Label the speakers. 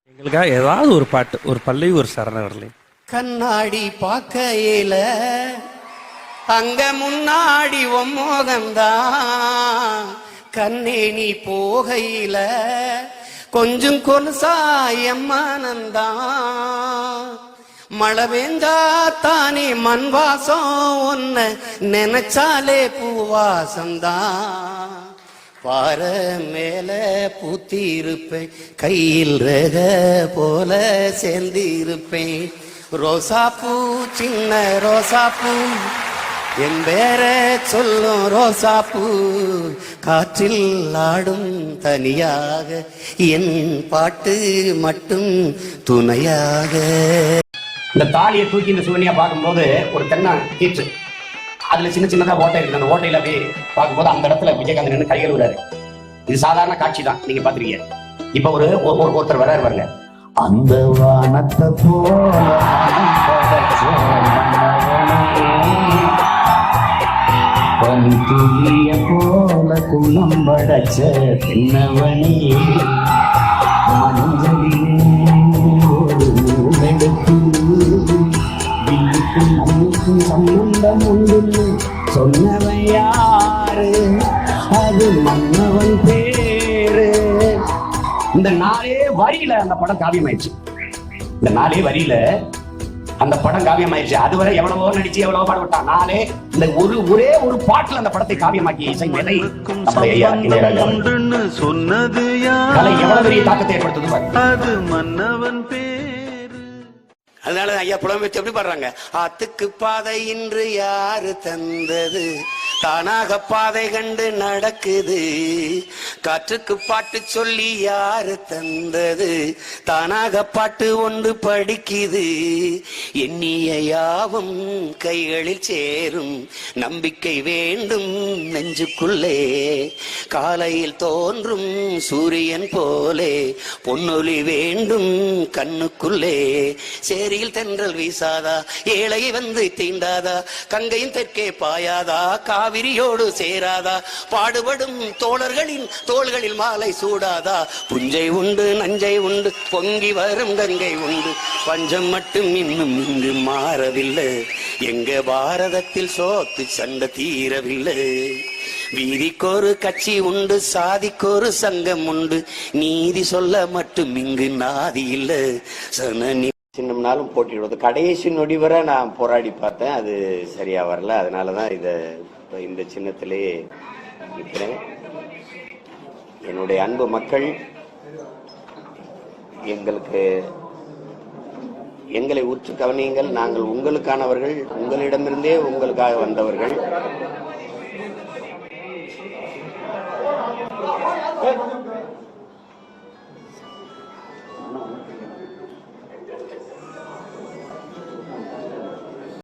Speaker 1: எங்களுக்காக ஏதாவது ஒரு பாட்டு, ஒரு பல்லவி, ஒரு சரண வரலை.
Speaker 2: கண்ணாடி பார்க்கையில அங்க முன்னாடி ஒம்மோகந்தான், கண்ணே நீ போகையில கொஞ்சம் கொலுசாயம்மானந்தான், மழை பெஞ்சா தானே மண் வாசம், ஒன்ன நினைச்சாலே பூவாசந்தான், பாற மேல பூத்தி இருப்பேன், கையில் ரக போல சேர்ந்து இருப்பேன், ரோசாப்பூ சின்ன ரோசாப்பூ என் பேர சொல்லும் ரோசாப்பூ, காற்றில் ஆடும் தனியாக என் பாட்டு மட்டும் துணையாக.
Speaker 3: இந்த தாலியை தூக்கி இந்த சுவனியா பார்க்கும்போது ஒரு தென்னை கீற்று, அதுல சின்ன சின்னதா ஓட்டை இருக்கு. அந்த ஓட்டையில அப்படியே பார்க்கும்போது அந்த இடத்துல விஜயகாந்த் நின்று கை கழுவுறாரு. இது சாதாரண காட்சி தான், நீங்க பாத்துருக்கீங்க. இப்ப ஒருத்தர் வர்றாரு பாருங்க. அந்த வானத்தை போல பனித்துளிய போல குணம் படைச்ச தென்னவனே, சம்பந்தம் உண்டு சொன்னவன் யாரு, அது மன்னவன் பேரு. இந்த நாளே வரியில அந்த படம் காவியமாயிடுச்சு. இந்த நாளே வரியில அந்த படம் காவியமாயிடுச்சு. அதுவரை எவ்வளவோ நடிச்சு எவ்வளவோ பாடுபட்டான். நாளே இந்த ஒரே ஒரு பாட்டுல அந்த படத்தை காவியமாக்கி இசை மேலை சொன்னது கலை எவ்வளவு பெரிய தாக்கத்தை ஏற்படுத்துது. அது மன்னவன் பேரு.
Speaker 2: அதனால ஐயா புலம்பெயர்த்து வச்சு எப்படி பாடுறாங்க? ஆத்துக்கு பாதை இன்று யாரு தந்தது, தானாக பாதை கண்டு நடக்குது, காற்றுக்கு பாட்டு சொல்லி யாரு தந்தது, தானாக பாட்டு ஒன்று படிக்குது, எண்ணிய யாவும் கைகளில் சேரும், நம்பிக்கை வேண்டும் நெஞ்சுக்குள்ளே, காலையில் தோன்றும் சூரியன் போலே பொன்னொலி வேண்டும் கண்ணுக்குள்ளே, சேரியில் தென்றல் வீசாதா, ஏழை வந்து தீண்டாதா, கங்கையின் தெற்கே பாயாதா, காவிரியோடு சேராதா, பாடுபடும் தோழர்களின் தோள்களில் மாலை சூடாதா, புஞ்சை உண்டு நஞ்சை உண்டு பொங்கி வரும் கங்கை உண்டு, பஞ்சம் மட்டும் இன்னும் இங்கு மாறவில்லை, எங்க பாரதத்தில் சோத்து சண்டை தீரவில்லை, வீதிக்கொரு கட்சி உண்டு சாதிக்கொரு சங்கம் உண்டு, நீதி சொல்ல மட்டும் இங்கு நாதி இல்லை, சனநீ
Speaker 4: சின்னம்னாலும் போட்டிடுவது. கடைசி நொடி வரை நான் போராடி பார்த்தேன், அது சரியா வரல. அதனாலதான் இந்த சின்னத்திலேயே நிற்கிறேன். என்னுடைய அன்பு மக்கள், எங்களை உற்று கவனியுங்கள். நாங்கள் உங்களுக்கானவர்கள், உங்களிடமிருந்தே உங்களுக்காக வந்தவர்கள்.